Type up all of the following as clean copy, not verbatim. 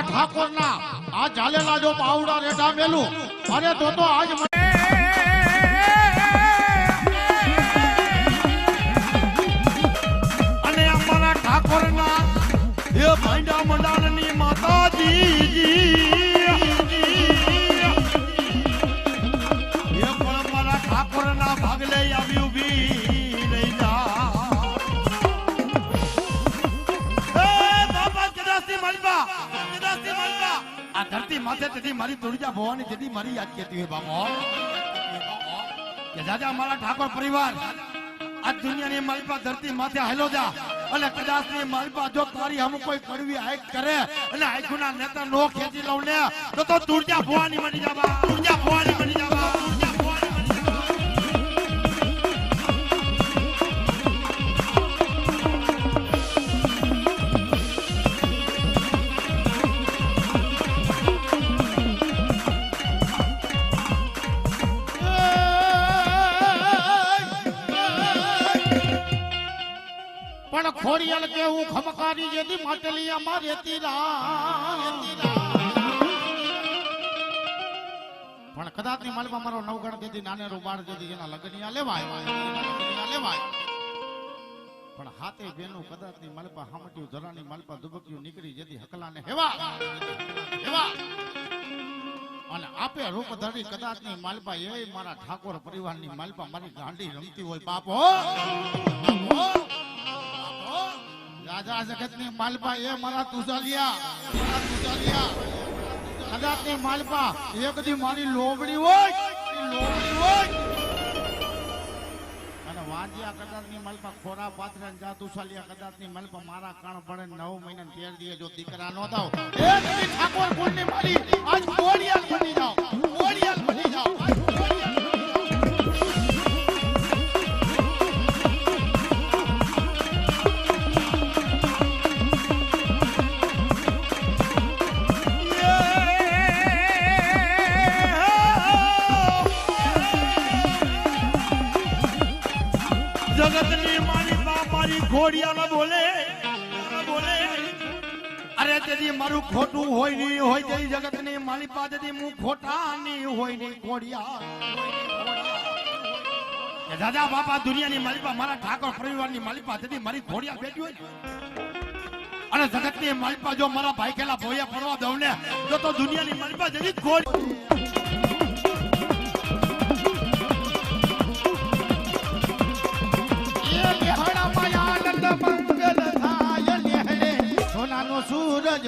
ઠાકોરના આ ચાલેલા જો પાવડા રેઠા મેલું અરે તો આજ અને અમારા ઠાકોરના એ ભાંડા મંડાલની માતાજી એ પણ અમારા ઠાકોરના ભાગલે આવી ઉભી રહી જા આ ધરતી માથે તેથી મારી તુળજા ભવાની જેથી મારી યાદ કેતી હોય બાપો કે દાદા મારા ઠાકોર પરિવાર આ દુનિયાની માલપા ધરતી માથે હાલો જા અને કદાચ ની માલપા જો તારી હમ કોઈ કડવી આંખ કરે અને આંખના નેતા નો ખેંચી લઉં ને તો તુળજા ભવાની મળી જાવા તુળજા ભવાની મળી જાવા પણ ખોડિયાલ કે હું ખમકારી જેથી માટલી અમારે પણ કદાચ ની માલમાં મારો નવગણ જેથી નાનેરો બાળ જેથી એના લગનિયા લેવાય પણ હાથે બેનું કદાચ ની માલપા હામટ્યું ધરાની માલપા દુબક્યું નીકળી જેથી હકલાને હેવા અને આપે રૂપ ધરી કદાચ ની માલપા એ મારા ઠાકોર પરિવારની માલપા મારી ગાંડી રમતી હોય બાપો રાજા જગત ની માલપા એ મારા તુજાલિયા કદાચ ની માલપા એ કદી મારી લોબડી હોય અને વાંજિયા કદાચ ની માલપા ખોરા પાત્ર જા તુજાલિયા કદાચ ની માલપા મારા કાણ પડે 9 મહિના 13 દિવસ જો દીકરા નો થાવ એ કદી ઠાકોર કુળ ની મારી આજ ખોડિયાલ બની જાવ જગતની મારી બાપારી ઘોડિયા બોલે અરે તેથી મારું ખોટું હોય નહીં હોય તેની જગતની મારી પાસેથી હું ખોટા નહીં હોય નહીં ઘોડિયા દાદા બાપા દુનિયાની માલિપા મારા ઠાકોર પરિવારની માલિપા તેથી મારી ઘોડિયા બેઠી હોય અને જગતની માલિપા જો મારા ભાઈ ખેલા ભોયા પડવા દઉં ને તો દુનિયાની માલિપા જેવી ઘોડી સૂરજ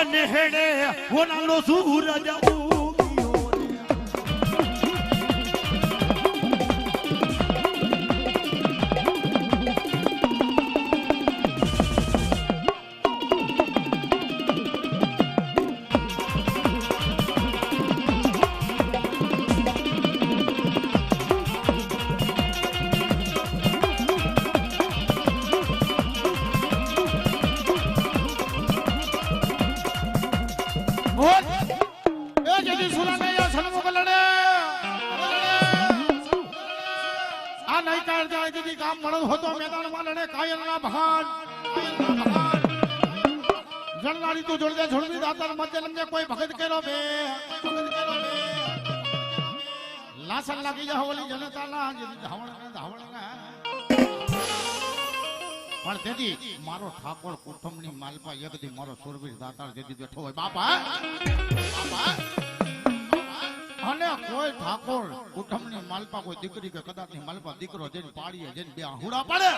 નેહડે હોનાલો સૂરજ કામ મળો હતો મેદાનમાં લડે કાયલના ભગવાન જણનારી તું જોડદે છોડવી દાતાર મધ્ય લંગે કોઈ ભગત કેરો બે લાસન લાગી જા હોલી જનતાના ધાવણના પણ તેથી મારો ઠાકોર કુટુંબની માલપા એકદી મારો સુરવીર દાતાર જેદી બેઠો હોય બાપા અને કોઈ ઠાકોર કુટુંબની માલપા કોઈ દીકરી કે કદાચની માલપા દીકરો જેની પાડીએ જેની બે આહુડા પડે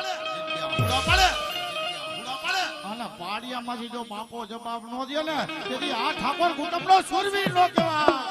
અને પાડિયામાંથી જો બાપો જવાબ નો દે ને તેથી આ ઠાકોર કુટુંબનો સુરવીર નો કહેવાય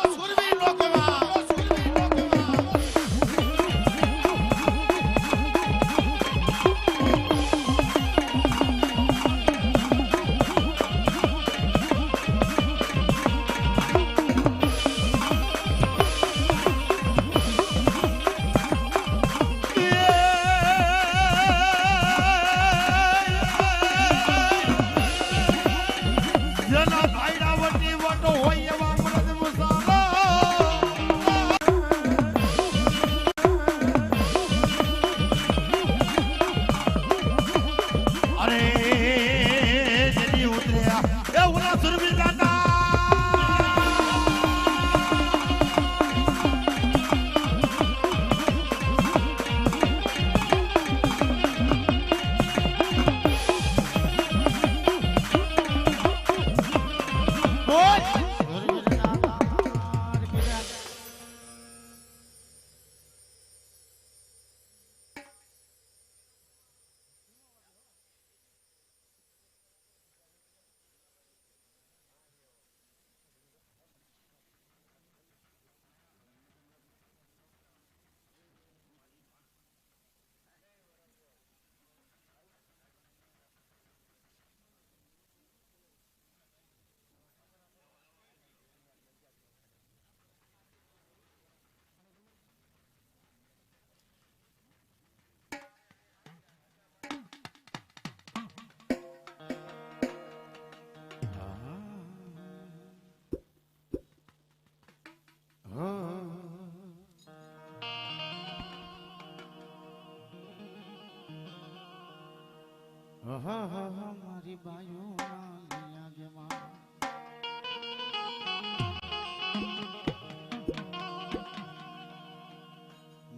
મારી બાયુના લીયાગેમાં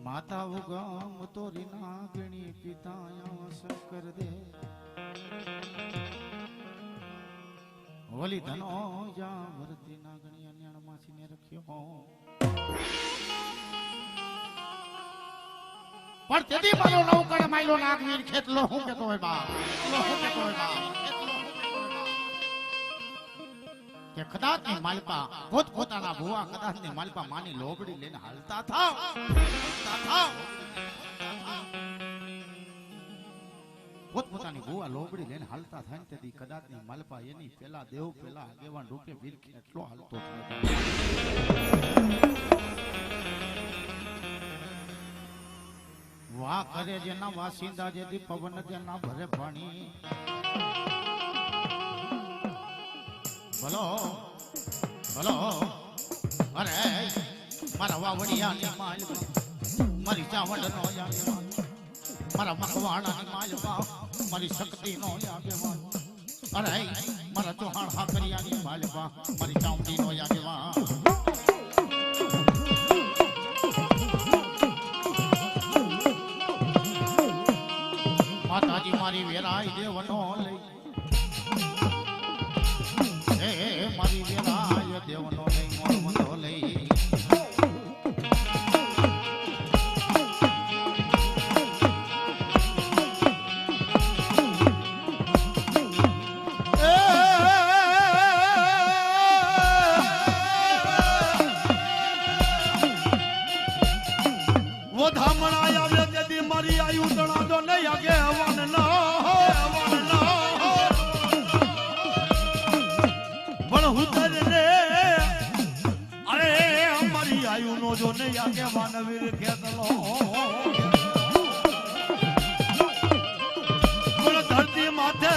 માતા ઉગમ તોરી નાગણી પિતા શંકર દે ઓલી ધનો જા ભરતી નાગણી અન્યાણ માસી ને રખ્યો પણ તેથી મારો નવકણ માયલો નાગવીર ખેતલો હું કેતો હોય બા હું કેતો હોય બા કે કદાચ ની માલપા પોતાના ભુવા કદાચ ની માલપા માની લોબડી લઈને હાલતા થાવ પોતાની ભુવા લોબડી લઈને હાલતા થાય ને તેથી કદાચ ની માલપા એની પેલા દેવ પેલા આગેવાન રૂપે વીર કેટલો હાલતો થાય વાહ કરે જેના વાસિંદા જેથી પવન જેના ભરે પાણી ભલો ભલો અરે મારા વાવડિયાની માલ મારી ચાવડ નો આગેવાન મારા મકવાણાની માલવા મારી શક્તિ નો આગેવાન અરે મારા ચૌહાણ હાકરિયાની માલવા મારી ચામડી નો આગેવાન માતાજી મારી વેરાઈ દેવનો લઈ હે મારી વેરાય દેવનો લઈ મોરમતો લઈ वो धामणा आवे जदी मारी आयु तणा दो नहीं आगे हवन ना बण उतर रे अरे हमारी आयु नो जो नहीं आगे मानवीर खेतलो बण धरती माथे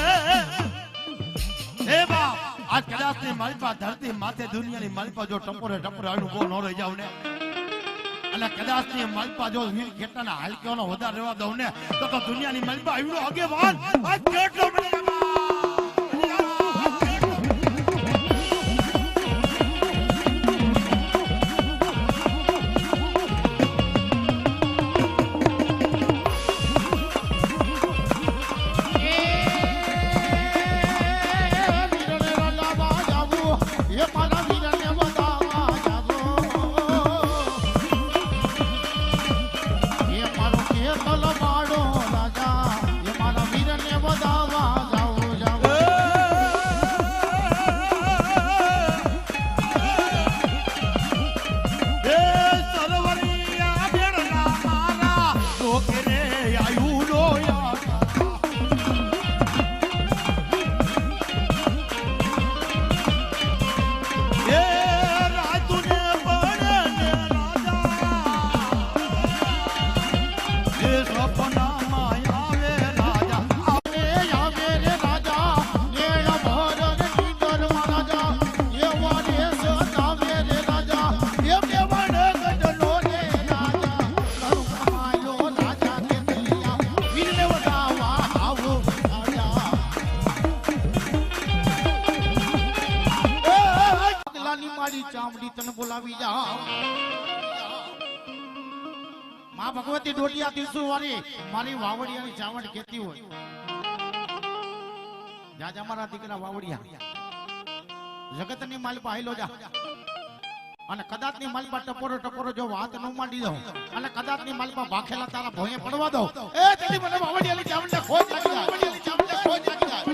हे बाप आज कदाच ने मारी पा धरती माथे दुनिया ની મારી પા જો ટપોરે આયુ કો નો રહી જાવ ને અને કદાચ ની માલપા જો વીર ખેતના હાલક્યોનો વધારે રહેવા દઉં ને તો દુનિયાની માલપા આવ્યો આગેવાન આ કેટલો ચામડી તને બોલાવી જા માં ભગવતી ડોટિયા તીસુ વાળી મારી વાવડિયાની ચાવડ કેતી હોય જાજા મારા દીકરા વાવડિયા જગતની માલપા હાઈલો જા અને કદાચની માલપા ટપોરો જો વાત ન માંડી દઉં અને કદાચની માલપા ભાખેલા તારા ભોંયે પડવા દઉં એ તેની મને વાવડિયાની ચાવડને ખોજ લાગી જાય વાવડિયાની ચાવડને ખોજ લાગી જાય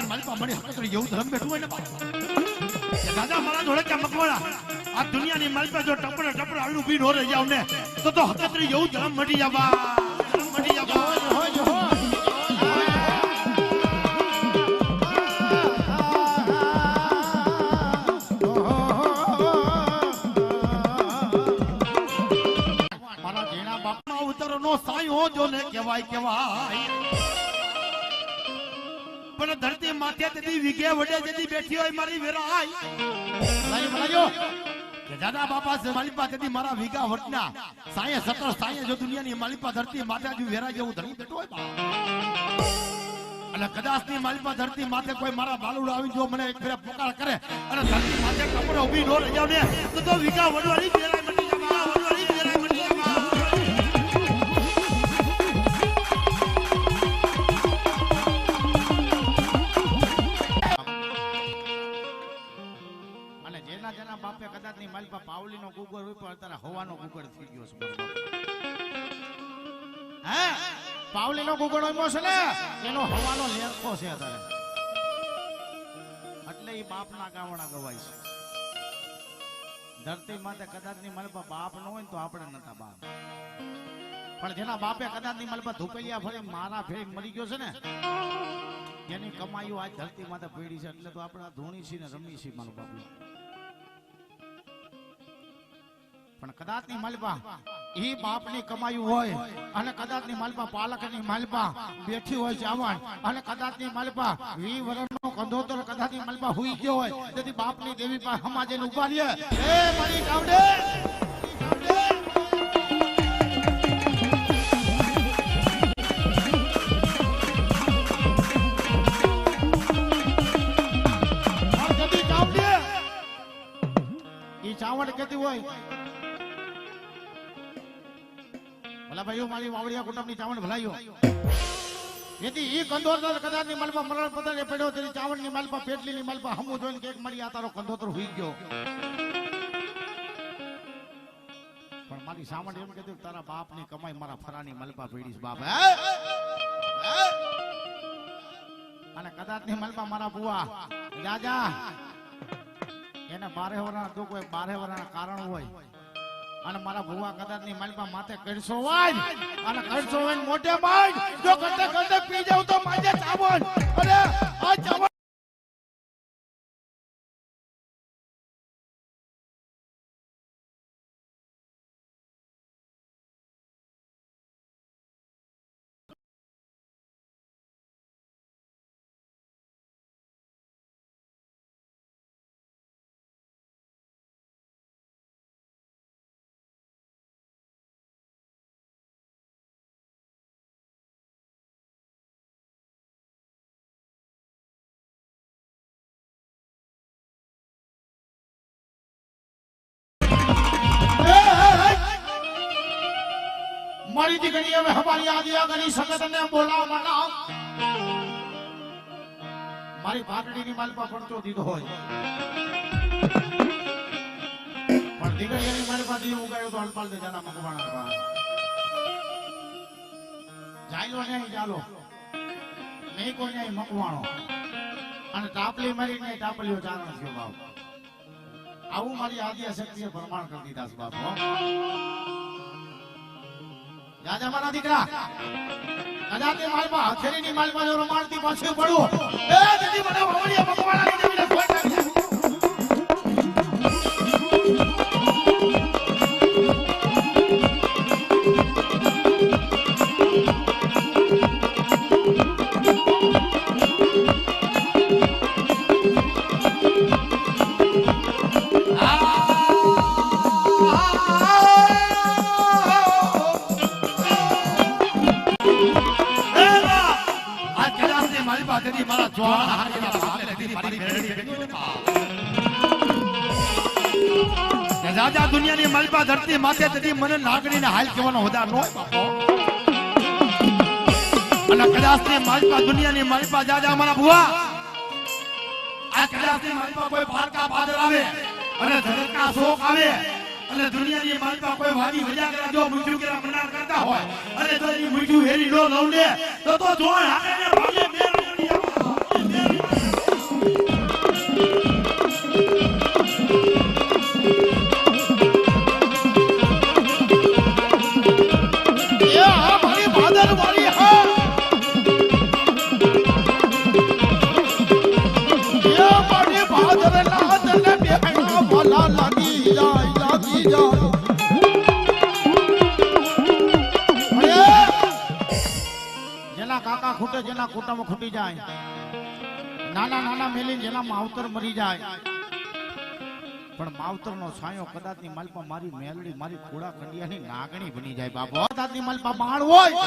માલપા મને હકતરી જેવું ધર્મ બેઠું હોય ને દાદા મારા જોડે કે મકવાણા આ દુનિયાની માલપા જો ટપડે આવી ઊભી નો રહી જાવ ને તો હકતરી જેવું ધર્મ મટી જાવા મારા જેણા બાપમાં માથે તેથી વિગે વડે જેથી બેઠી હોય મારી વેરા આય ભલાયો કે દાદા બાપા છે માલિપા તેથી મારા વિગા વટના સાયે સતર સાયે જો દુનિયાની માલિપા ધરતી માથે જો વેરા જેવું ધરી બેઠો હોય બા. અને કદાચ ની માલિપા ધરતી માથે કોઈ મારા બાલુડ આવી જો મને એક ફેરા પોકાર કરે અને ધરતી માથે કપડો ઊભી નો રહી જાવ ને તો વિગા વડવાળી વેરા મટી જવા વડવાળી વેરા મટી જવા. અને જેના જેના બાપે કદાચ ની માલિપા પાવલીનો ગુગર હોય પણ અત્યારે હવાનો ગુગર થઈ ગયો છે મારો બાપ. હે પાવલીનો ગુગર હોય છે ને એનો હવાનો લેખો છે અત્યારે એટલે એ બાપના ગાવણા ગવાય છે. ધરતી માથે કદાચ ની માલિપા બાપ ન હોય ને તો આપણે નતા બાપ. પણ જેના બાપે કદાચ ની માલિપા ધુપેલિયા ફરી મારા ફેરી મરી ગયો છે ને એની કમાઈઓ આજ ધરતી માથે પડી છે એટલે તો આપણે ધૂણી છીએ ને રમી છીએ મારો બાપુ. પણ કદાચ ની માલિપા ઈ બાપ ની કમાયું હોય અને કદાચ ની માલિપા પાલક ની માલિપા બેઠી હોય ચાવણ અને કદાચ ની માલિપા 20 વર્ષનો કંધોતર કદાચ ની માલિપા હુઈ ગયો હોય તેથી બાપ ની દેવી પાસે સમાજે ઉભા રહે એ મારી ચાવડે ચાવડ કેતી હોય ભલા ભાઈઓ મારી વાવડિયા કુટુંબની ચાવડ ભલાયો જેથી ઈ કંદોતર કદાચની માલપા મરણ પતરે પડ્યો તેની ચાવડની માલપા પેટલીની માલપા હમુ જોઈને કે એક મારી આ તારો કંદોતર હોઈ ગયો પણ મારી સાવડ એમ કીધું તારા બાપની કમાઈ મારા ફરાની માલપા પડીશ બાપ અને કદાચની માલપા મારા બુઆ જાજા એને 12 વર્ષના દુઃખ હોય 12 વર્ષના કારણ હોય અને મારા ભુવા કદાચ ની માલિપા માથે કરશો હોય અને કરશો હોય મોટે ભાઈ જો ગટે ગટે પી જાવ તો માજે ચાવણ અરે આ ચાવણ મારી દીકરી હવે હમારી આદિયા ગની સંગતને બોલાવ મનાવ મારી ભાગડીની માલપા પડતો દીધો હોય પણ દીકરીની માલપા દી ઉગાડ્યો તો હલપાલ દે જાના મકવાણા પા જાયલો નહીં ચાલો નહીં કોઈ નહીં મકવાણો અને ટાપલી મારીને ટાપલીઓ ચારણ થયો બાપ આવું મારી આદિયા શક્તિએ પ્રમાણ કરી દીધા છે બાપ રાજા મારા દીકરા કદાચની માલપા હથેળીની માલપા જો રમાડતી પાછું પડું એ દીદી મને વવડિયા મકવાણાની જમીને ફોન નાખી રાજા દુનિયાની માલપા ધરતી માથે તેથી મને નાગણીને હાલ કહેવાનો હોદાર નો અને કદાચની માલપા દુનિયાની માલપા જાજા મારા બુઆ આ કદાચની માલપા કોઈ પારકા પાદર આવે અને ધરકા શોક આવે અને દુનિયાની માલપા કોઈ વાડી વજા કરે જો મુઠ્ઠી કેરા મનાર કરતા હોય અને જો ઈ મુઠ્ઠી હેરી નો લવડે તો જોણ હાકને ભાગે મેર જેના કાકા ખૂટે જેના કુટુંબ ખૂટી જાય નાના નાના મેલી જેના માવતર મરી જાય પણ માવતરનો છાંયો કદાચની માલપા મારી મેલડી મારી ખોડા કંડિયાની નાગણી બની જાય બાપો. કદાચની માલપા બાણ હોય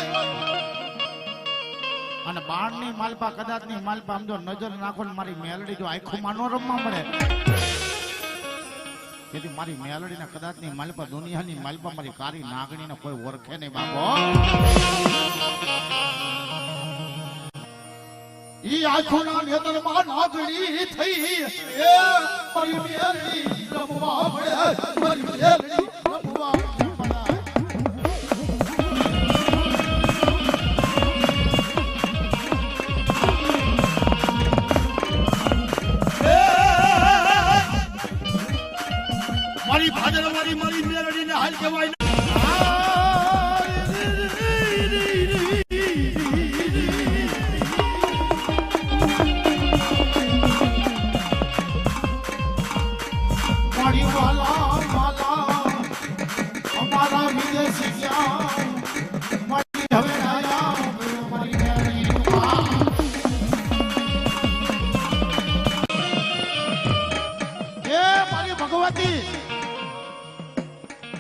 અને બાણની માલપા કદાચની માલપા આમ જો નજર નાખો ને મારી મેલડી જો આંખોમાં નો રમવા મળે તેથી મારી મેલડીને કદાચની માલપા દુનિયાની માલપા મારી કારી નાગણીને કોઈ ઓળખે નહીં બાપો. ઈ આંખોના નેત્રમાં નાગણી થઈ એ મારી મેલડી રમવા મળે મારી મેલડી રમવા મળે. મારી ભાદર મારી મેલડીને હાલ કહેવાય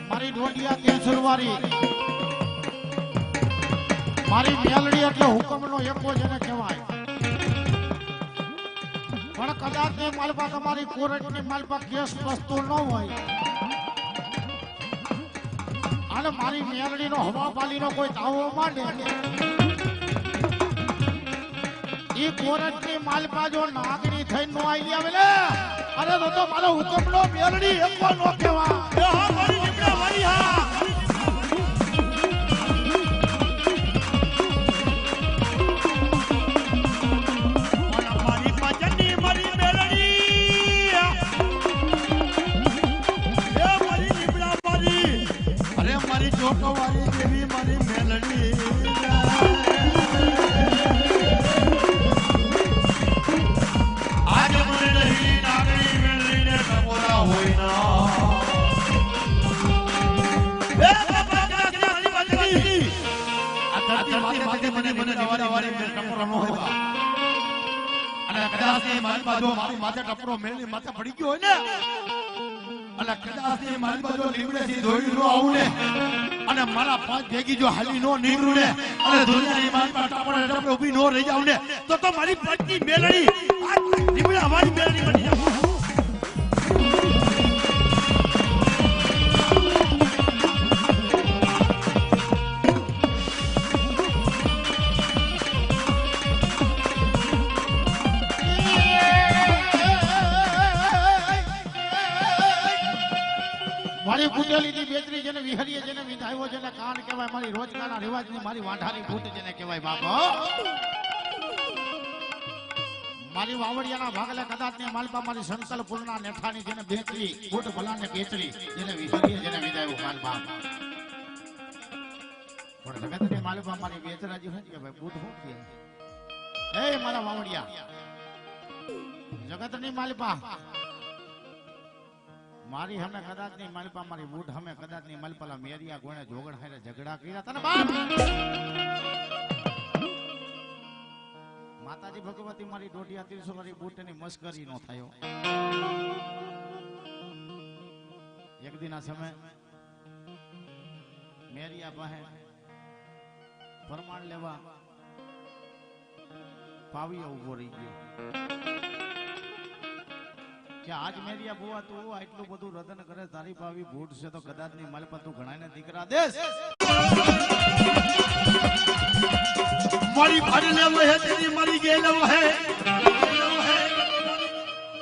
મારી ઢોડિયા કેસરવારી મારી મેલડી એટલે હુકમનો એકો જેને કહેવાય પણ કદાચ ની માલપા તમારી કોર્ટની માલપા કેસ વસ્તુ ન હોય અને મારી મેલડીનો હવાપાલીનો કોઈ દાવો માંડે ઈ કોર્ટની માલપા જો નાગણી થઈ નો આવી આવે ને અરે તો મારો હુકમનો મેલડી એકો નો કહેવાય. મારી નીકળા મારી હા મારી માથે ટપરો મેલી માથે પડી ગયો હોય ને અને કદાચ મારી બાજુ લીમડેથી દોડી નો આવું ને અને મારા પાંચ ભેગી જો હાલી નો નીકળું ને અને દુનિયાની મારી પાસે ટપરો ઊભી નો રહી જાવ ને તો મારી પટની મેલડી આ લીમડા મારી મેલડી બની જાય. મારી કુંડલી ની બેતરી જેને વિહરીએ જેને વિધાયો જેને કાન કહેવાય મારી રોજગારના રિવાજની મારી વાંઢાની ફૂટ જેને કહેવાય બાપો. મારી વાવડિયાના ભાગલે કદાચ ને માલપા મારી સંકલ્પુરના નેઠાની જેને બેતરી ફૂટ ભલાને બેતરી જેને વિહરીએ જેને વિધાયો માલપા પણ જગતની માલપા મારી બેતરાજી શું કે ભાઈ બૂટ શું કે એ મારા વાવડિયા જગતની માલપા મારી હમે કદાચ ની માલપા મારી બૂઢ હમે કદાચ ની માલપાલા મેરિયા ગોણે જોગણ હારે ઝઘડા કર્યા તને બાપ માતાજી ભગવતી મારી દોઢિયા 300 મારી બૂઢ ની મસ્કરી નો થયો. એક દિન આ સમય મેરિયા પાસે ફરમાન લેવા પાવીઓ ઉભો રહી ગયો કે આજ મેરિયા બુઆ તું આટલું બધું રતન કરે તારી ભાવી ભૂટ છે તો કદાચ ની માલપા તું ઘણાને દીકરા દેશ મારી ભાડલે વહે તેરી મારી ગેલ વહે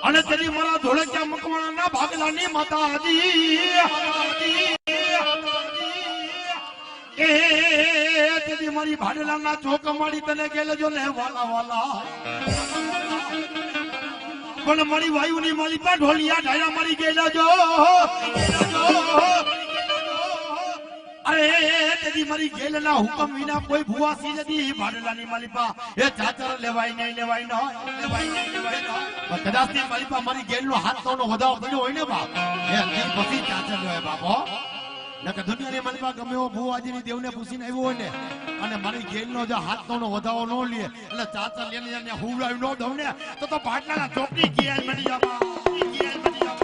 અને તેરી મારા ધોળકિયા મકવાણા ભાગલાની માતા હતી એ તેરી મારી ભાડલાના ચોક માડી તને ગેલ જો લે વાલા વાલા પણ મારી વાયુની મારી પા ઢોલિયા ઢાયા મારી ગયેલા જો અરે તેરી મારી ગેલના હુકમ વિના કોઈ ભુવાસી નથી ભાડલાની મારી પા એ ચાચર લેવાય નહીં કદાચ ની મારી પા મારી ગેલનો હાથ નો વધાવ પડ્યો હોય ને બાપ એ પછી ચાચર લેવાય બાપો નકર દુનિયાની માલપા ગમે એવો ભુવાજીની દેવને પૂછીને આવ્યો હોય ને અને મારી ગેલનો જો હાથનો વધાવો ન લે એટલે ચાચા લેને હુવડાવી ન દઉં ને તો પાટલાના ચોકની ગેલ બની જાવા ગેલ બની જાવા.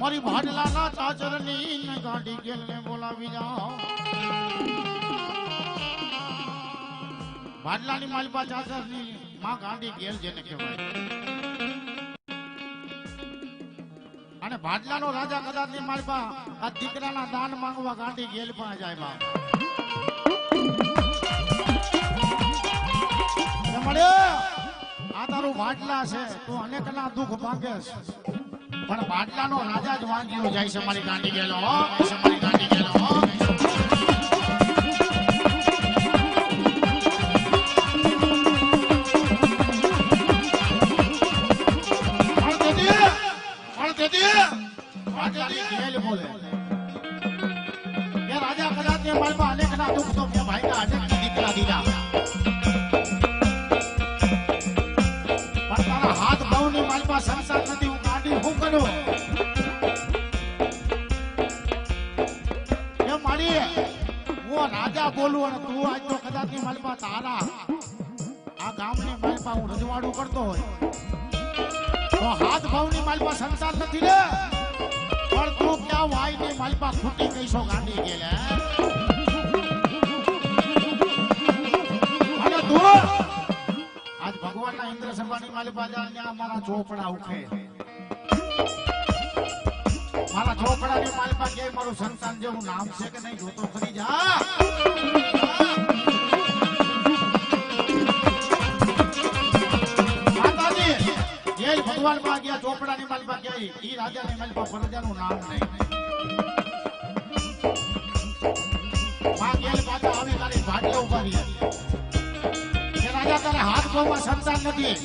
મારી ભાડલાના ચાચરની ગાડી ગેલને બોલાવી જાઓ. ભાડલાની માલપા ચાચરની માં ગાડી ગેલ જેને કહેવાય. અને ભાડલાનો રાજા કદાચની માલપા આ દીકરાના દાન માંગવા ગાડી ગેલ પણ જાય બા. મળે આ તારું ભાડલા છે તું અનેકના દુઃખ માંગેશ પણ ભાડલાનો રાજા જ વાંગ્યો જાય છે મારી ગાંડી ગેલો મારી ગાંડી ગેલો. રાજા કદાચ ને માલમાં અનેકના દુઃખ તો ભાઈ અનેક દીકરા દીધા પણ તારા હાથ ભાવની માલમાં સંસાર નથી. હું કરું એ મારી હું રાજા બોલું અને તું આજ તો કદાચ ની માલપા તારા આ ગામની માલપા હું રજવાડું કરતો હોય તો હાથ ભાવની માલપા સંસાર નથી ને પણ તું ક્યાં વાય ની માલપા ખૂટી કઈશો ગાંડી ગયેલે અને તું આજ ભગવાનના ઇન્દ્ર સભાની માલપા ત્યાં મારા ચોપડા ઉખે મારા ચોપડાની માલપા કે મારું સંતાન જેવું નામ છે કે નહીં જોતો ખરી જા. માતાજી જે ભગવાન માં ગયા ચોપડાની માલપા કે ઈ રાજાની માલપા પ્રજાનું નામ નહીં. માં ગેલ પાછા આવી તારી ભાડલે ઉભા રહી કે રાજા તારે હાથ પગમાં સંતાન નથી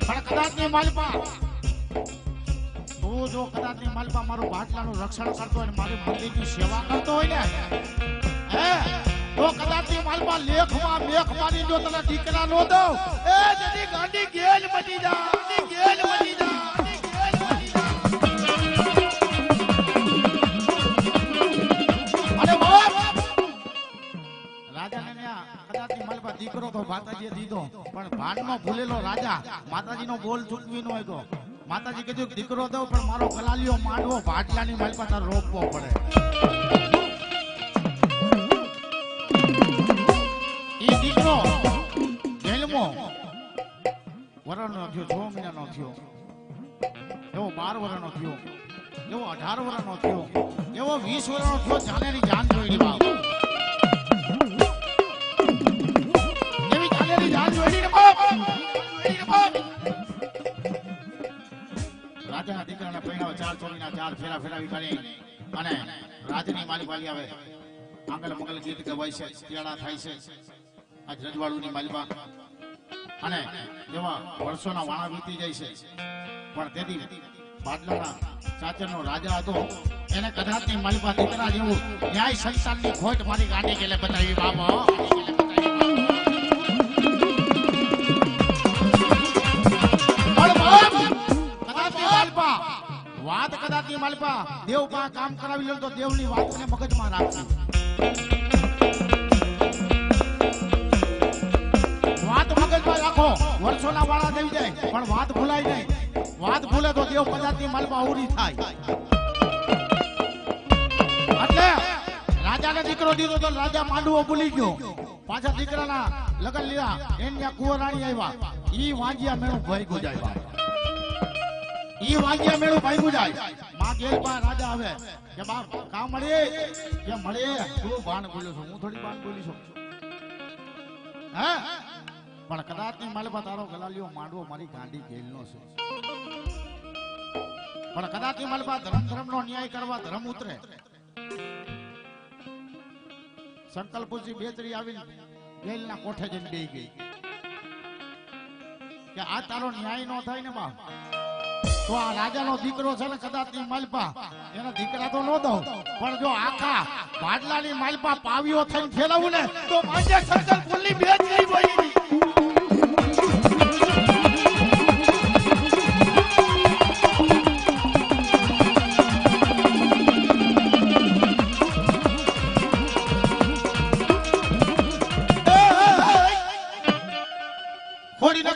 પણ કદાચ ની માલપા તું જો કદાચ ની માલપા મારું ભાટલાનું રક્ષણ કરતો હોય ને મારી મંદિરની સેવા કરતો હોય ને હે તો કદાચ ની માલપા લેખમાં મેખ મારી જો તને દીકરા નો દઉં એ જડી ગાંડી ગેલ બની જા ગેલ બની જા ગેલ બની જા. અરે બાપ રાજાને કદાચ ની માલપા દીકરો તો માતાજીએ દીધો પણ ભાનમાં ભૂલેલો રાજા માતાજીનો બોલ ચૂકવી ન હોય. માતાજી કીધું દીકરો દઉં પણ મારો કલાલીઓ માંડવો ભાટલાની માલપા તાર રોકવો પડે. ઈ દીકરો જેલમાં વરનો થયો 6 મહિનાનો થયો એવો 12 વર્ષનો થયો એવો 18 વર્ષનો થયો એવો 20 વર્ષનો થયો જાનેરી જાન જોઈ બાપ એવી જાનેરી જાન જોઈ ને બાપ રાજાના દીકરાના પૈણાવા 4 ચોરીના 4 ફેરા ફેરાવી કરી અને રાજની માલિપાલી આવે આંગલ મંગલ ગીત ગવાય છે કેળા થાય છે આજ રજવાડુની માલિપા અને એવા વર્ષોના વાણા વીતી જાય છે પણ તેથી બાદલાના ચાચરનો રાજા હતો એને કદાચની માલિપા દીકરા જેવું ન્યાય સંસારની ખોટ મારી ગાંડી ગેલે બતાવી બાબા. વાત કદાચ ની માલપા દેવ પા કામ કરાવી લે તો દેવની વાતને મગજમાં રાખી વાત મગજમાં રાખો વર્ષોના વાળા થઈ જાય પણ વાત ભૂલાય નહીં. વાત ભૂલે તો દેવ કદાચ ની માલપા અવરી થાય. એટલે રાજાને દીકરો દીધો તો રાજા માંડવો ભૂલી ગયો પાછા દીકરાના લગન લીધા એની કુંવરાણી આવ્યા ઈ વાંજિયા મેળું ભય ગુજાય ઈ વાગ્યા મેળું ભાગ્યું જાય માં ગેલ પા રાજા આવે કે બાપ કામ મળે કે મળે તું બાણ બોલ્યો છું હું થોડી બાણ બોલી છું હે પણ કદાચ ની માલપા તારો ગલાલિયો માંડવો મારી ગાંડી ગેલ નો છે પણ કદાચ ની માલપા ધર્મ નો ન્યાય કરવા ધર્મ ઉતરે. સંકલ્પુજી બેતરી આવીને જેલના કોઠે જઈને બેહી ગઈ કે આ તારો ન્યાય નો થાય ને બા તો આ રાજાનો દીકરો છે ને કદાચ ની માલપા એના દીકરા તો નો દઉં પણ જો આખા ભાડલાની માલપા પાવ્યો થઈને ફેરવું ને તો માંજે સંકલ્પુની બેતરી બોલી.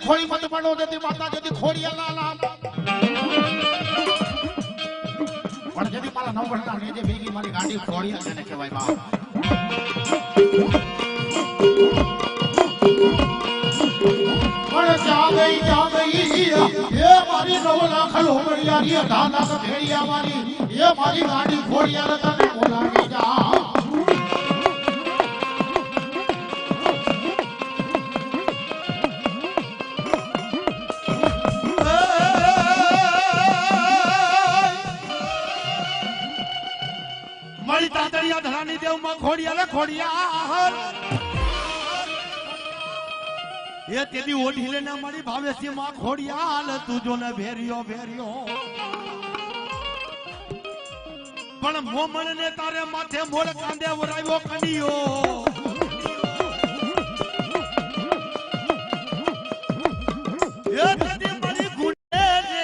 ખોડી મત પડો જતી માતા જતી ખોડી લાલા પણ જતી મારા નવ ઘંટા ને જે ભેગી મારી ગાડી ખોડી અને કહેવાય બાપ પણ જા ગઈ એ મારી 9 લાખ લોમડિયા રી ધાના ક ભેડિયા મારી એ મારી ગાડી ખોડિયા તને બોલાવી જા. મારી તાતડિયા ધરાની દેવ માં ખોડિયા એ તેદી ઓઢી લેને મારી ભાવેસી માં ખોડિયા તું જો ને ભેરિયો પણ મોમણ ને તારે માથે મોર કાંદે વરાવ્યો કંડિયો એ તેદી મારી ગુને ને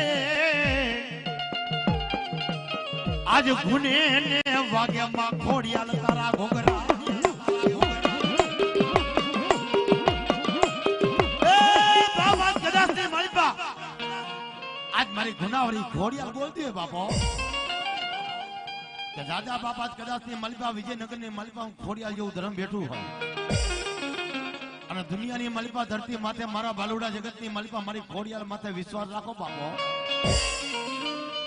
આજ ગુને ને વાગે માં ખોડિયા તારા ઘોઘરા મારી ગુનાવરી ઘોડિયા બોલતી હોય બાપો કે દાદા બાપા કદાચ ની મલબા વિજયનગર ની મલબા ખોડિયા જેવું ધર્મ બેઠું હોય અને દુનિયાની મલબા ધરતી માથે મારા બાલુડા જગત ની મલબા મારી ખોડિયાર માથે વિશ્વાસ રાખો બાપો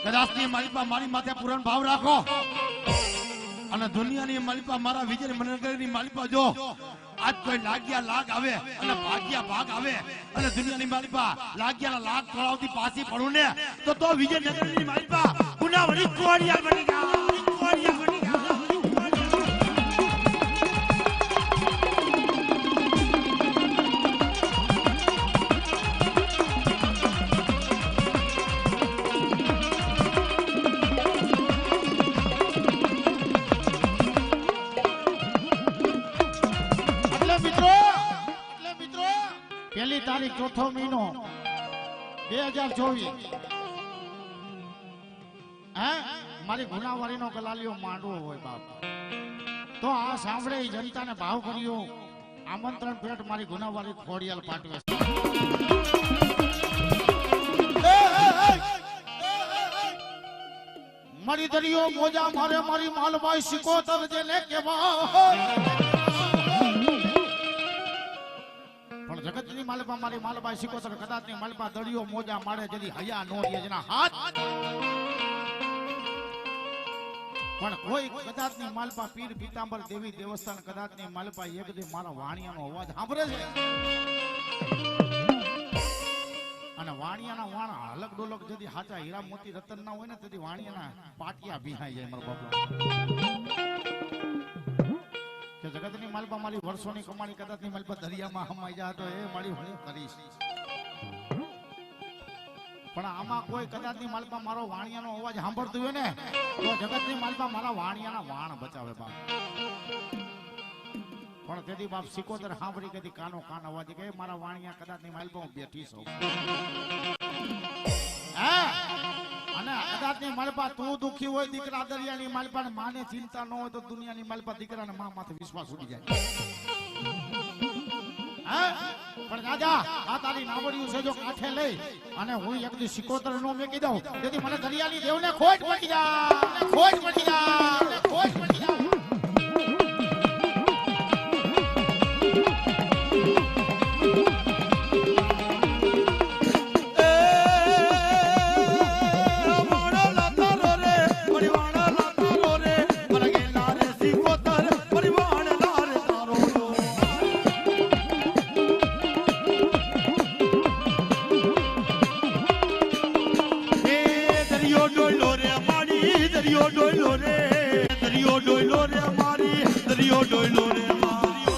કદાચ ની મલબા મારી માથે પૂરણ ભાવ રાખો અને દુનિયાની મલબા મારા વિજયનગર ની મલબા જો આજ કોઈ લાગ્યા લાગ આવે અને ભાગ્યા ભાગ આવે અને દુનિયાની માલિપા લાગ્યા લાગ તળાવથી પાછી પડું ને તો વિજયનગરની માલિપા ગુનાવરી ખોડિયાર બની ગયા. પહેલી તારીખ ચોથો મહિનો 2024 મારી ગુનાવારીનો ગલાલિયો માંડવો હોય બાપ તો આ સાંભળે જનતાને ભાવ કર્યો આમંત્રણ પેટ મારી ગુનાવારી ખોડિયાલ પાટવે મારી દરિયો મોજા મારે મારી માલબાઈ સિકોતર જેને કહેવાય જગતની માલપા મારી માલબા સિકોતર કદાચની માલપા દળિયો મોજા મારે જેની હયા નો દે જેના હાથ પણ કોઈ કદાચની માલપા પીર પીતાંબર દેવી દેવસ્થાન કદાચની માલપા એક દી મારા વાણિયાનો અવાજ સાંભળે છે અને વાણિયાના વાણા હલક ડોલક જદી હાચા હીરા મોતી રતન ના હોય ને તેથી વાણિયાના પાટિયા ભીહાઈ જાય મારા બાપા કે જગતની માલપા મારી વર્ષોની કમાણી કદાચની માલપા દરિયામાં હમાઈ જાય તો એ મારી હું કરીશ પણ આમાં કોઈ કદાચની માલપા મારો વાણિયાનો અવાજ સાંભળતું હોય ને તો જગતની માલપા મારા વાણિયાના વાણ બચાવે બાપ પણ તેથી બાપ સિકોતર સાંભળી કદી કાનો કાન અવાજ કે મારા વાણિયા કદાચની માલપા હું બેઠી છું અને કદાચની માલપા તું દુખી હોય દીકરા દરિયાની માલપા માને ચિંતા ન હોય તો દુનિયાની માલપા દીકરાને મા માથે વિશ્વાસ ઉડી જાય પણ રાજા આ તારી નાવડિયું છે જો કાંઠે લઈ અને હું એક દી સિકોતર નો મેકી દઉં તેથી મને દરિયાની દેવને ખોટ પડી જાય ખોટ પડી જાય ખોટ પડી જાય yo મારીઓ ડોયલો રે મારીઓ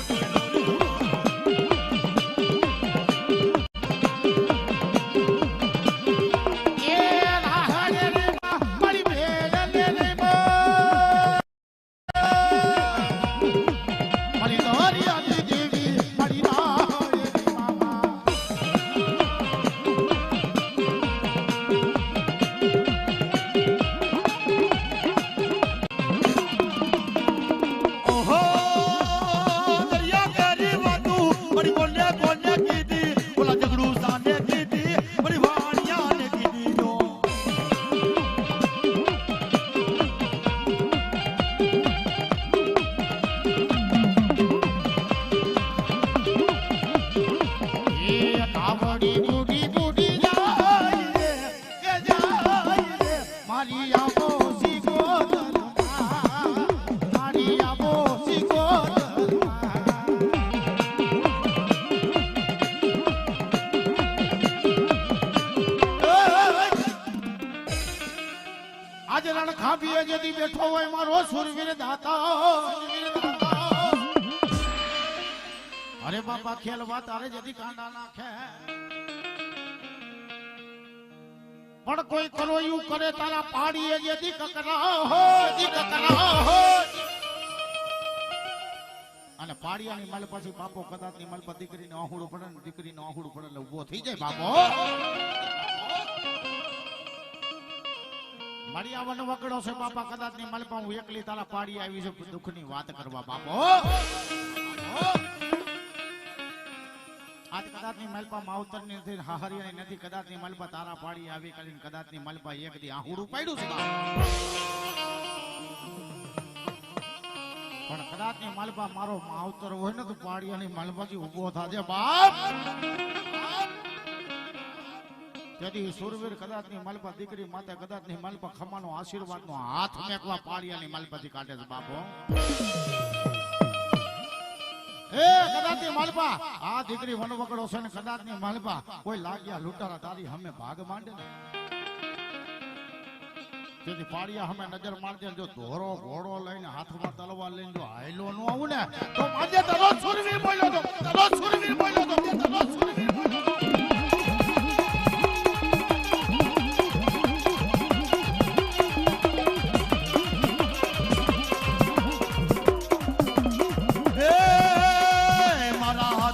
ખાભીએ જેથી બેઠો હોય મારો સુરવીર દાતા અરે બાપા ખેલવા તારે જેથી કાંડા નાખે પણ કોઈ કરોયું કરે તારા પાડીએ જેથી કકરા હોય અને પાડિયાની માલ પછી બાપો કદાચ ની માલ પર દીકરીને આહુડું પડે ને દીકરીને આહુડું પડે એટલે ઉભો થઈ જાય બાપો મારી આવવાનો વગડો છે બાપા કદાચ ની માલપા હું એકલી તારા પાડી આવી છે દુઃખની વાત કરવા બાપો આજ કદાચ ની માલપા માવતર ની નથી હાહરિયાની નથી કદાચ ની માલપા તારા પાડી આવી કરીને કદાચ ની માલપા એક દી આહુડું પાડ્યું છે પણ કદાચ ની માલપા મારો માવતર હોય ને તો પાડિયાની માલપાથી ઉભો થાજે બાપ તેથી સુરવીર કદાચ ની માલપા દીકરી માતા કદાચ ની માલપા ખમાનો આશીર્વાદ નો હાથ મેકવા પાડિયાની માલપાથી કાઢે છે બાપો એ કદાચ ની માલપા આ દીકરી વનવકડો છે ને કદાચ ની માલપા કોઈ લાગ્યા લૂંટારા તારી હમે ભાગ માંડે ને તેથી પાડિયા હમે નજર મારજે જો ધોરો ઘોડો લઈને હાથમાં તલવાર લઈને જો હાયલો નો આવું ને તો આજે તલો સુરવીર બોલ્યો તો તલો સુરવીર બોલ્યો તો તલો સુરવીર બોલ્યો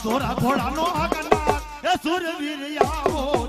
ધોરા ઘોડા નો આગના એ સુરવીર આવો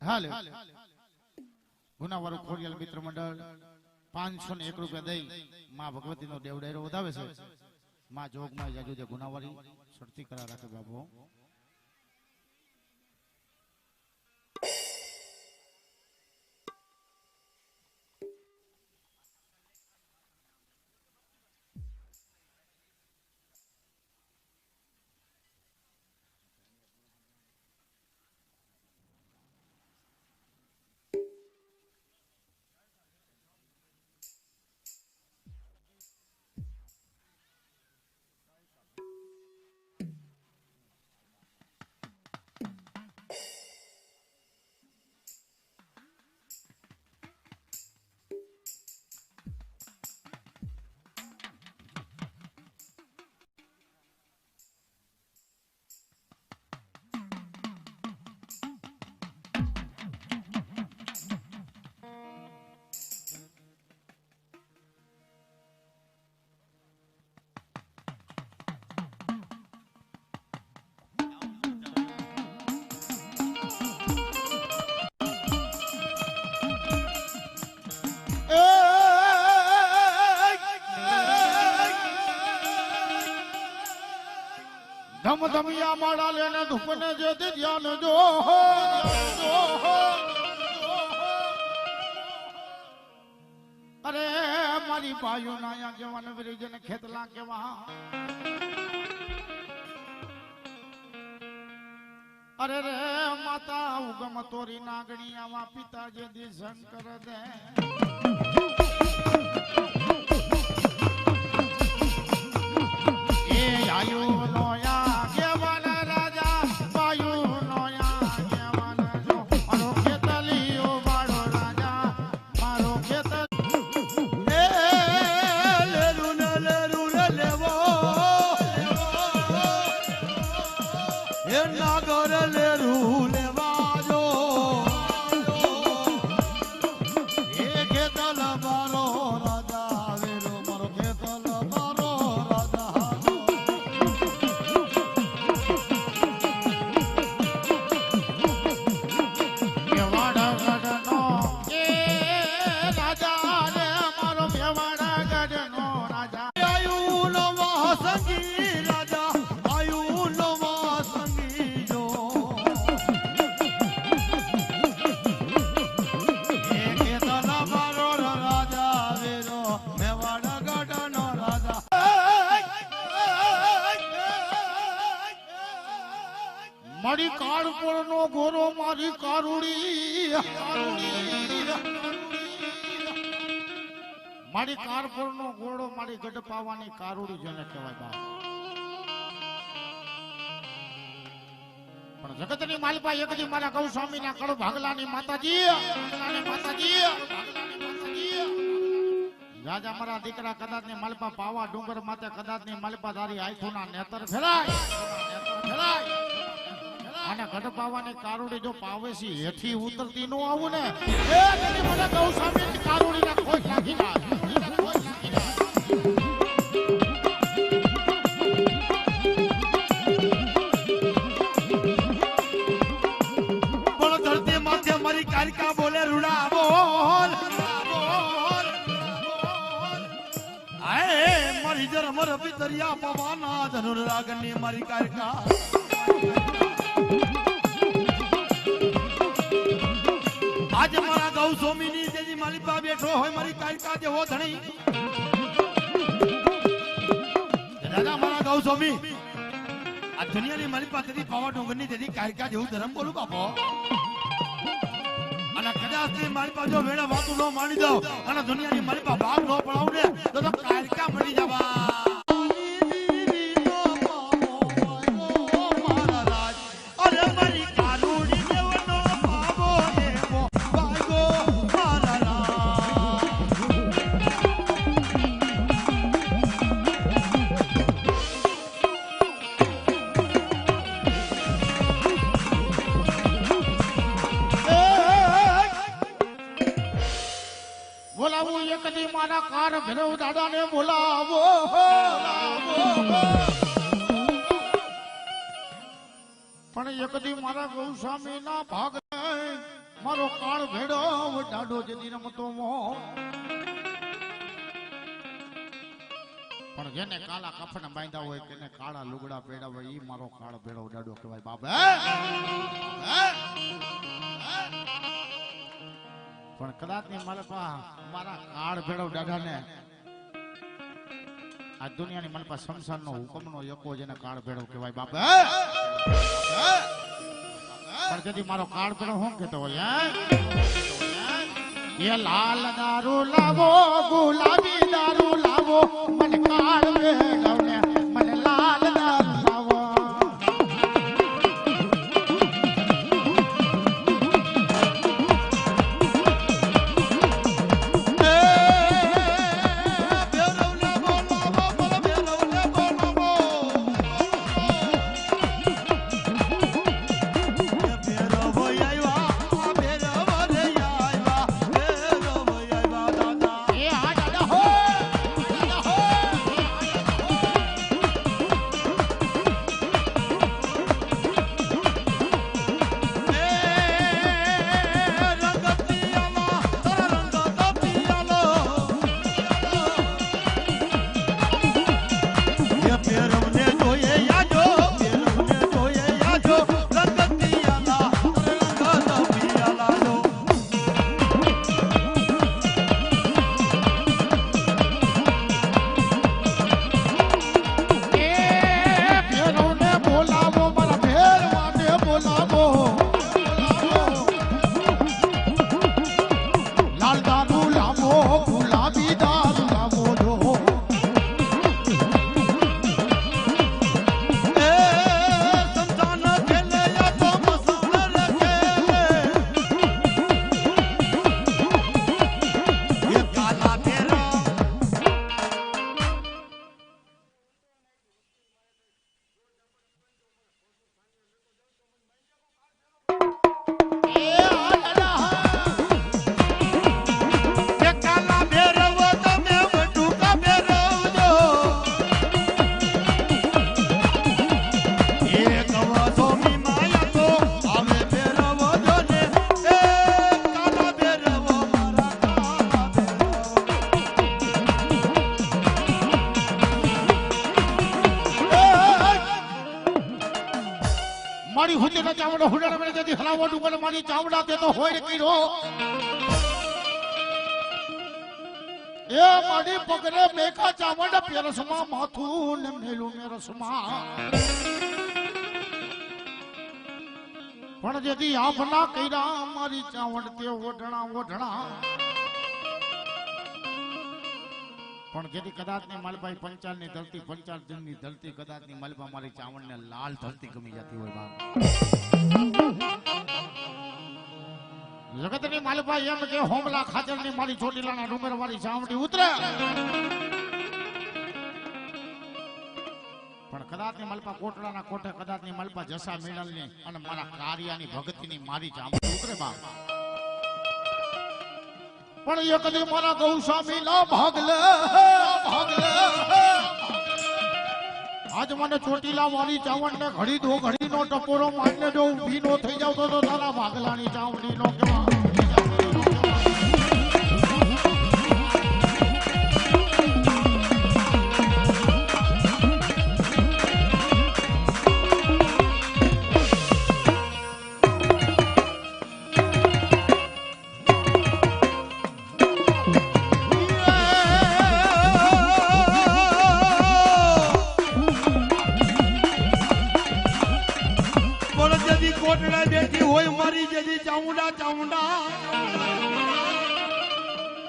હાલે ગુનાવાળું ખોડિયાલ મિત્ર મંડળ 501 રૂપિયા દઈ માં ભગવતી નો દેવડાયરો વધાવે છે માં જોગમાં જાજુ જે ગુનાવારી શરતી કરા રાખે બાબુ ધમધમિયા માળા લેને ધૂપને જે ધ્યાન જો અરે મારી ભાઈઓ ના અહીંયા જવાન બ્રિજને ખેતલા કેવા અરે રે માતા ઉગમ તોરી નાગણી આવા પિતા જે દી શંકર દે એ આયુ નોયા કેવન રાજા વાયુ નોયા કેવન જો મારો ખેતલીઓ વાળો રાજા મારો ખેત એ લેરુ ને લેવો એ નાગર લેરુ લેવા જો એ ખેતલ મારો રાજા વેરો મારો ખેતલ મારો રાજા મેવાડ ગઢનો એ રાજા રે મારો મેવાડ ગઢનો રાજા આયુ નવા સંગી રાજા આયુ નવા સંગી જો એ ખેતલ મારો રાજા વેરો મેવાડ ગઢનો રાજા મારી કાળપુર નો ગોરો મારી કારુડી મારી કાળપુર નો ગોળો મારી ગઢ પાવાની કારુડી જેને કહેવાય બા પણ જગતની માલિપા એકદી મારા ગૌસ્વામી ના કળ ભાગલાની માતાજી રાજા મારા દીકરા કદાચ ની માલિપા પાવા ડુંગર માથે કદાચ ની માલિપા તારી આંખોના નેતર ફેરાય અને ગઢ પાવાની કારુડી જો પાવે છે હેઠી ઉતરતી નો આવું ને એ તેની મને ગૌસ્વામી ની કારુડી ના ખોજ નાખી ના પણ ધરતી માથે મારી કારિકા બોલે રૂડા બોલ આય મારી જરમર પિતરિયા પવાના ધનુર રાગની મારી કારિકા આજે મારા ગૌસ્વામી ની જેજી માલિપા બેઠો હોય મારી કારિકા જેવો ધણી દાદા મારા ગૌસ્વામી આ દુનિયાની માલિપા તેની પાવા ડુંગરની તેની કારિકા જેવું ધર્મ બોલું બાપો અને કદાચ તે માલિપા જો વેડા વાતું ન માની દો અને દુનિયાની માલિપા ભાગ ન પડાવું ને તો કારિકા મળી જવા બોલાવો એકદી મારા કાર ભૈરવ દાદા ને બોલાવો પણ એકદી મારા ગૌસ્વામી ના ભાગ મારો કાળ ભૈરવ દાડો જદી રમતો મો પણ જેને કાલા કફન બાંધ્યા હોય તેને કાળા લુગડા પહેર્યા હોય ઈ મારો કાળ ભૈરવ દાડો કહેવાય બાબા પણ કદાચ ની માલપા મારા કાળ ભેળવ દાદા ને આ દુનિયાની માલપા સંસાર નો હુકમ નો યકો જેને કાળ ભેળવ કહેવાય બાપા પણ તેથી મારો કાળ ભેળવ શું કેતો હોય એ લાલ દારૂ લાવો ગુલાબી દારૂ લાવો મને કાળ ભેળવ ને મને લાલ દારૂ લાવો મારી હુંદીનો ચાવડો હુડાડ મેં જતી હલાવો ડુંગર મારી ચાવડા તે તો હોય કીરો એ મારી પગરે મેકા ચાવડ પેરસમાં માથું ને મેલું મેરસમાં પણ જેથી આભના કર્યા મારી ચાવડ તે ઓઢણા ઓઢણા પણ જેથી કદાચ ની માલભાઈ પંચાલ ની ધરતી પંચાલ જન ની ધરતી કદાચ ની માલભા મારી ચાવડ ને લાલ ધરતી ગમી જતી હોય બાપ જગત ની માલભાઈ એમ કે હોમલા ખાચર ની મારી ચોટીલાના ડુંગર વાળી ચાવડી ઉતરે પણ કદાચ ની માલપા કોટડાના કોઠે કદાચ ની માલપા જસા મેળલ ની અને મારા કાર્યાની ભગતી ની મારી ચાવડી ઉતરે બાપ પણ એ કદી મારા ગૌસ્વામી ના ભાગલે આજ મને ચોટીલા વાળી ચાવડ ને ઘડી દો ઘડી નો ટપોરો મારને જો ઊભી નો થઈ જાવ તો તારા ભાગલાની ચાવડી નો કેવા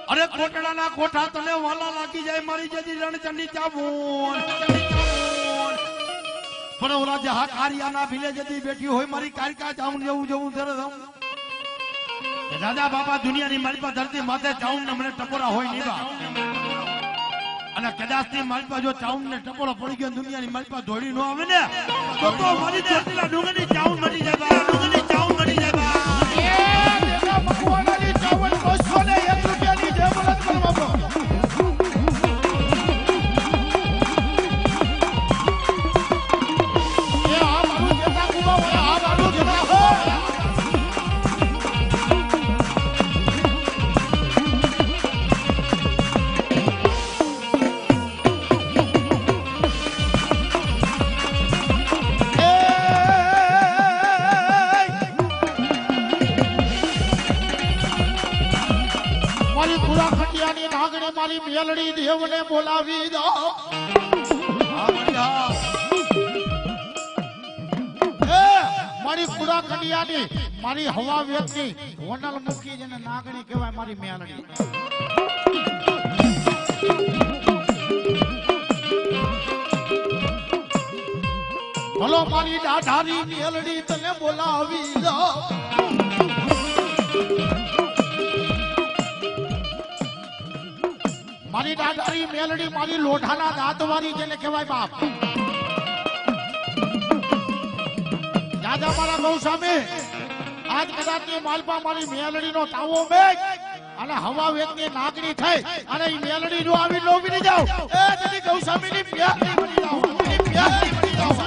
અરે કોટડાના કોઠા તને વાલા લાગી જાય મારી જતી રણચંડી ચાવણ પણ ઓલા જહા કારિયાના ભીલે જતી બેઠી હોય મારી કારિકા ચાવણ જેવું જેવું તરત દાદા બાપા દુનિયાની મારી પાસે ધરતી માથે ચાવણ ને મને ટપોરા હોય નહીં બા અને કદાચ ની મારી પાસે જો ચાવણ ને ટપોરો પડી ગયો દુનિયાની મારી પાસે દોડી ન આવે ને તો મારી ચોટીલા ડુંગરની ચાવણ મટી જાય બા ડુંગરની ચાવણ મટી જાય બા ભગવાનની ચાવડ 201 રૂપિયાની જે મદદ કરવા બરો એ આ મારું જેતા કુવા હોય આ મારું જેતા હોય મારી મેલડી દેવને બોલાવી દો મારી ખુડા કડિયાની મારી હવા વેતની હોનલ મૂકી જેને નાગણી કહેવાય મારી મેલડી ભલો મારી દાઢારી મેલડી તને બોલાવી દો મારી દાદારી મેલડી મારી લોઢાના દાંતવાળી જેને કહેવાય બાપ દાદા મારા ગૌસ્વામી આજ કદાચ ની માલપા મારી મેલડી નો તાવો મેચ અને હવા વેતની નાગણી થઈ અને એ મેલડી નો આવી લોબી જાવ એ તેની ગૌસ્વામી ની પ્યારી બની જાવ એની પ્યારી બની જાવ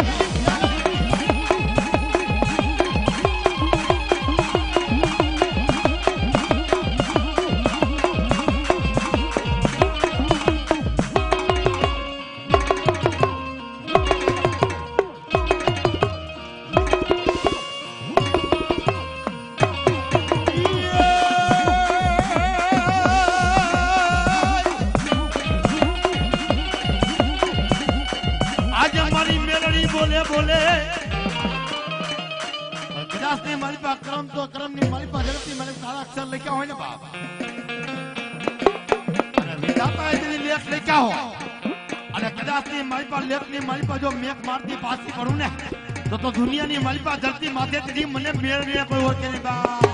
તો દુનિયાની મારી પાસે ધરતી માથે તેની મને મેળવીને કોઈ ઓળખે નહીં બા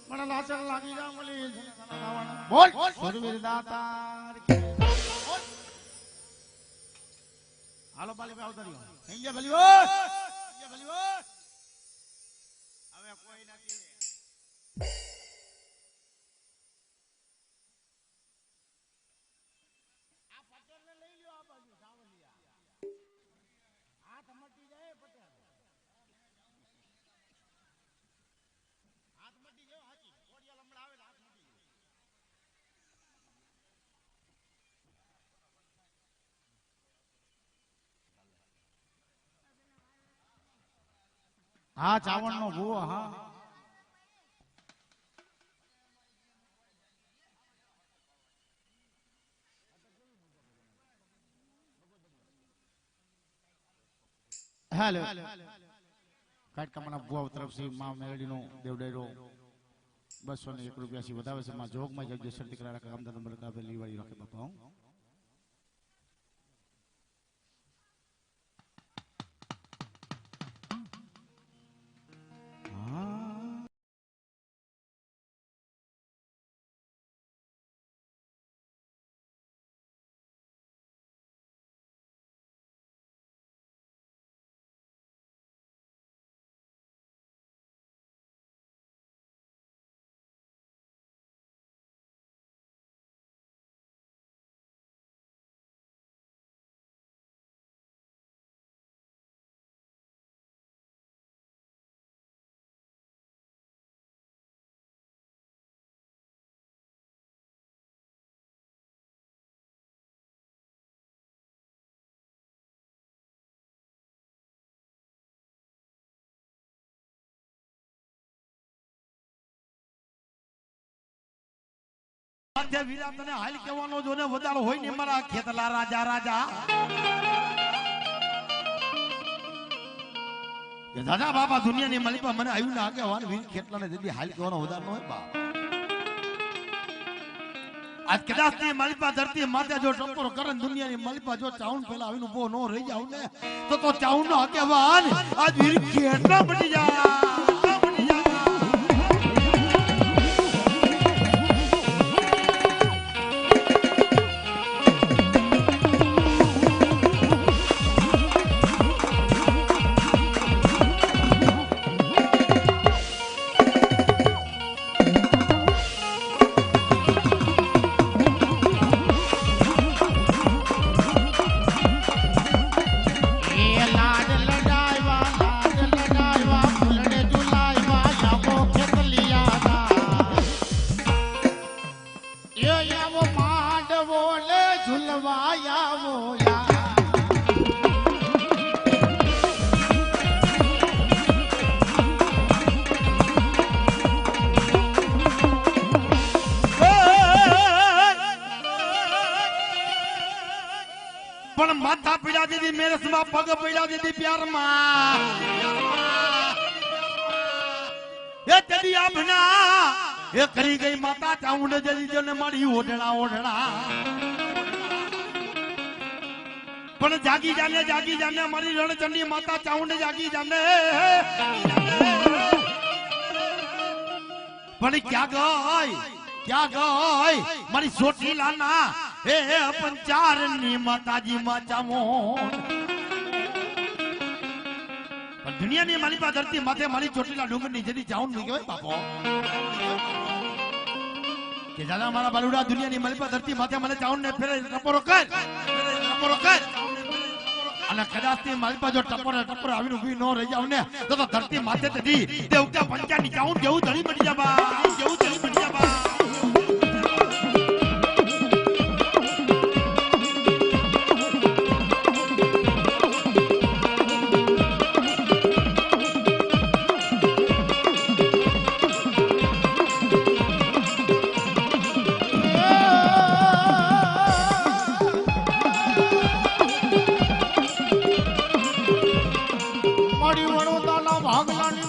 મને લાચર લાગી જા મળી બોલ સુરવીર દાતાર બોલ હાલો બાલી આવતા રહ્યો થઈ ગયા ભલીઓ હવે કોઈ નથી આ પટેલને લઈ લ્યો આ બાજુ સાવલિયા હાથ મટી જાય પટેલ હાથ મટી જાય હાચી કોડિયા લમડા આવે હાથ મટી જાય હા ચાવણ નો ભૂવો હા હેલો કાટકામાના ભૂવા તરફથી મા મેલડીનો દેવડેરો 201 રૂપિયાથી વધાવે છે માં જોગમાં જગ્યા શરતી કરા રાખે કામદાર નંબર કાપે લીવાડી રાખે બાપા વીરા તને હાલ કહેવાનો જો ને વધારો હોય ને મારા ખેતલા રાજા રાજા કે દાદા બાબા દુનિયાની માલિકા મને આવ્યું ને આગેવાન વીર ખેતલાને જલ્દી હાલ કહેવાનો વધારો હોય બા આજ કદાચ ની માલિકા ધરતી માથે જો ટપોર કરે દુનિયાની માલિકા જો ચાઉન પેલા આવીને ઉભો નો રહી જાવ ને તો ચાઉન નો આગેવાન આજ વીર ખેતલા બની જાય પણ માથા પીડા દીધી મેરસ માં પગ પીડા દીધી પ્યાર માં એ તેદી આપના એ કરી ગઈ માતા ચાઉંડ જલી જને મારી ઓઢણા ઓઢણા પણ જાગી જાને મારી રણચંડી માતા ચાઉંડ જાગી જાને પણ ક્યાં ગઈ મારી સોટી લાના એ પંચારની માતાજી માચામો દુનિયાની માલિકા ધરતી માથે મારી ચોટીલા ડુંગરની જેની ચાઉન નહીં કહેવાય બાપો કે દાદા મારા બાલુડા દુનિયાની માલિકા ધરતી માથે મને ચાઉન ને ફેરે ટપોરો કર અને કદાચ ની માલિકા જો ટપોરે આવીને ઊભી ન રહી જાવ ને તો ધરતી માથે તડી દેવતા પંચાની ચાઉન જેવું ધણી બની જાબા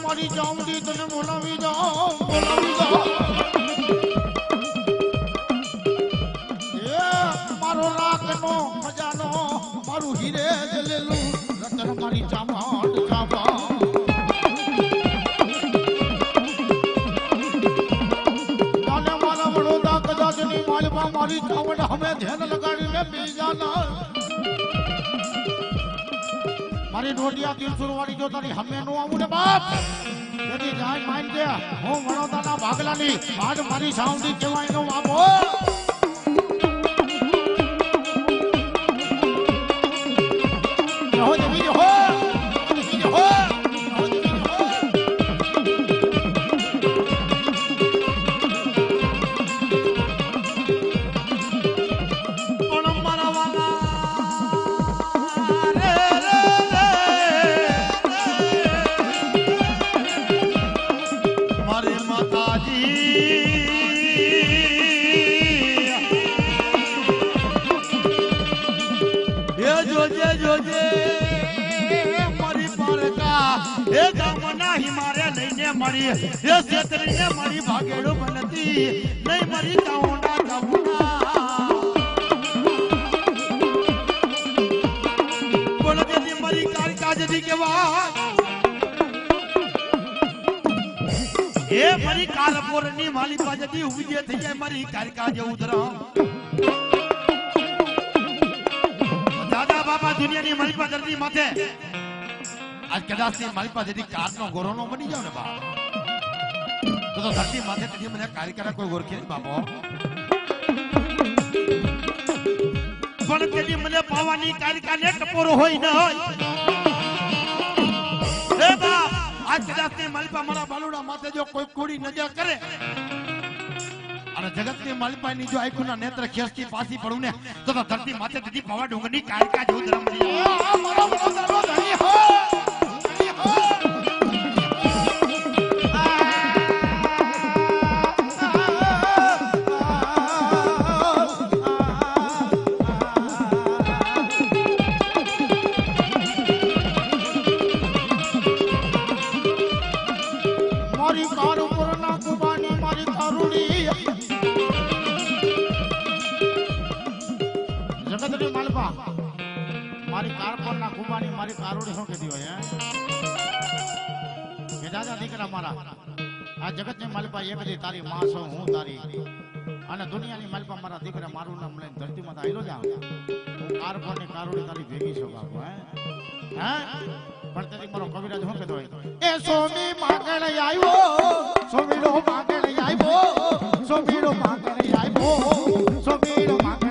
મારી ચાઉંડી તને બોલાવી જાઉં મારો રાખનો ખજાનો મારું હીરે જલેલું રતન મારી ચામડ ચાપા મારી ચાવડ હમે ધ્યાન લગાડીને બીજાના મારી ડોડિયા તીરસુર વાળી જો તારી હમે નો આવું ને બાપ તેથી જાય માન દે હું વડોદરાના ભાગલાની આજ મારી સાઉન્ડી કહેવાય નો બાપો હો દેવી હો મારી એ છેતરીને મારી ભાગેડો બનતી નહીં મારી ચાઉંડા બોલો જેથી મારી કારિકા જેથી કેવા એ મારી કારપોરની માલી પાસેથી ઉભી થઈ જાય મારી કારિકા જેવું ધરા દાદા બાપા દુનિયાની મારી પાસે ધરતી માથે આજ કદાચ ની મારી પાસેથી કારનો ગોરોનો બની જાવ ને બાપ તો ધરતી માથે તેથી મને કાર્યકરા કોઈ ઓળખે નહીં બાપો પણ તેથી મને પાવાની કાર્યકાને ટપોરો હોય ન હોય એ બાપ આજ કદાચ ની માલિપા મારા બાલુડા માથે જો કોઈ કુડી નજર કરે અને જગતની માલિપાની જો આંખોના નેત્ર ખેંચતી પાછી પડું ને તો ધરતી માથે તેથી પાવા ડુંગરની કારિકા જેવું ધર્મ મારો વડોદરાનો ધણી હો મારી કારપોરના કુંભાની મારી કારોડી શું કીધી હોય કે દાદા દીકરા મારા આ જગતની માલિપા એક દી તારી માં છો હું તારી અને દુનિયાની માલિપા મારા દીકરા મારું નામ લઈને ધરતીમાં તો આયલો જાવ હું કારપોરની કારોડી તારી ભેગી છું બાપુ હે પણ તેથી મારો કવિરાજ શું કીધો હોય એ સોમી માંગણ આવ્યો સોમીડો માંગણ આવ્યો સોમીડો માંગણ આવ્યો સોમીડો માંગણ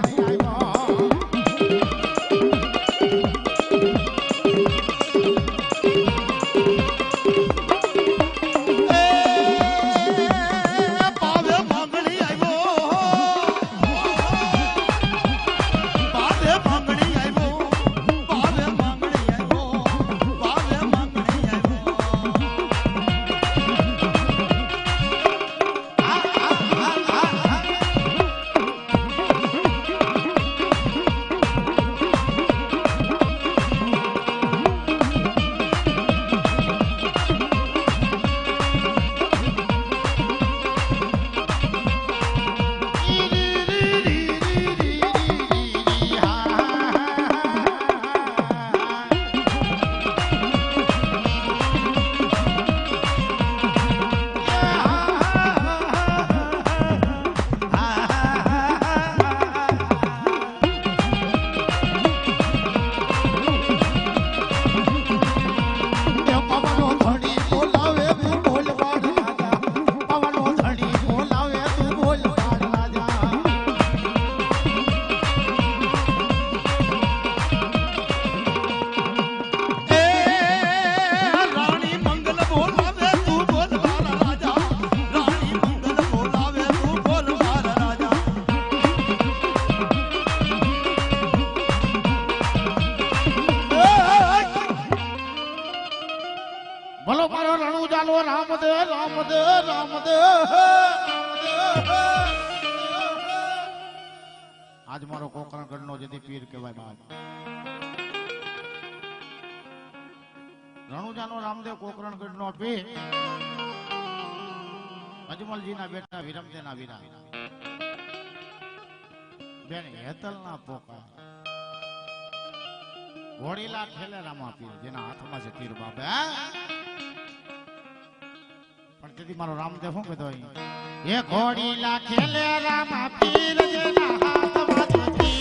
આજ મારો કોકરણગઢ નો જેથી પીર કહેવાય બાપ રણુજાનો રામદેવ કોકરણગઢ નો પીર અજમલજી ના બેટા વિરમદે ના વીરા બેન હેતલ ના પોકા ઘોડીલા ઠેલે રામા પીર જેના હાથમાં છે તીર બાપ પણ તેથી મારો રામદેવ શું કહેતો હોય એ ઘોડીલા ખેલે રામ પીર જેના હાથમાં જતી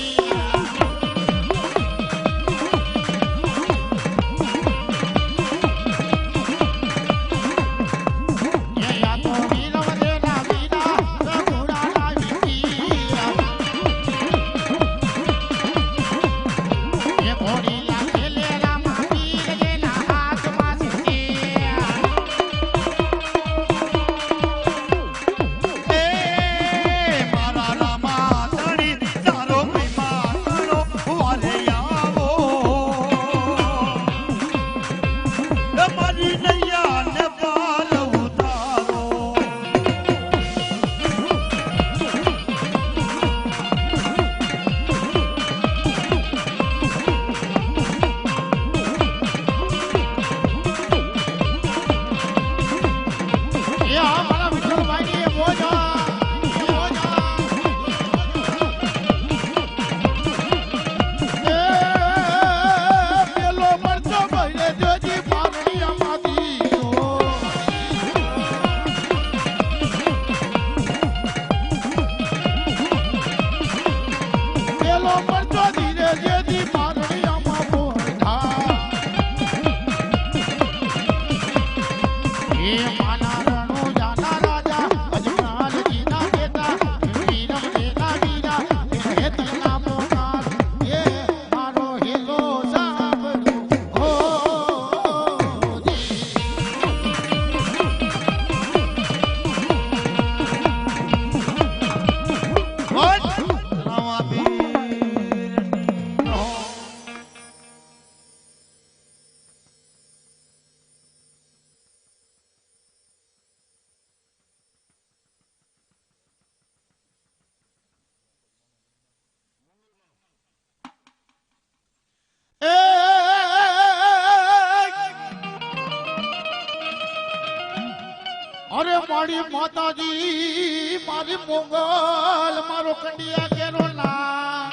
અરે મારી માતાજી મારી મોગલ મારો કંડિયા કેરો ના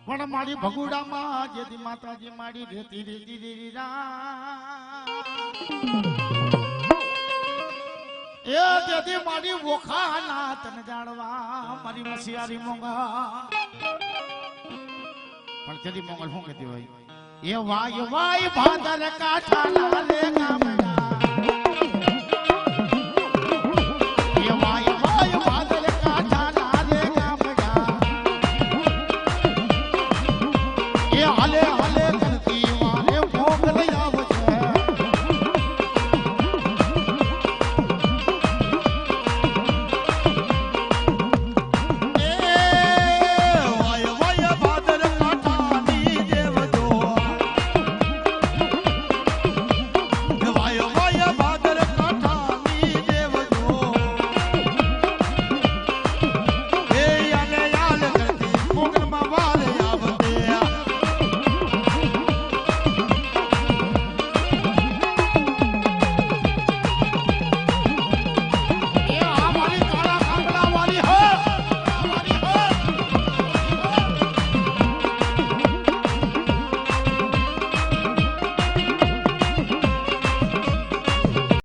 પણ મારી ભગુડામાં જેથી માતાજી મારી રેતી રેતી રેતી એ જેથી મારી વોખાના તને જાણવા મારી મસિયારી મોગા પણ જેથી મોગલ શું કહેતી હોય એ વાય વાય ભાદર કાઠા લાલે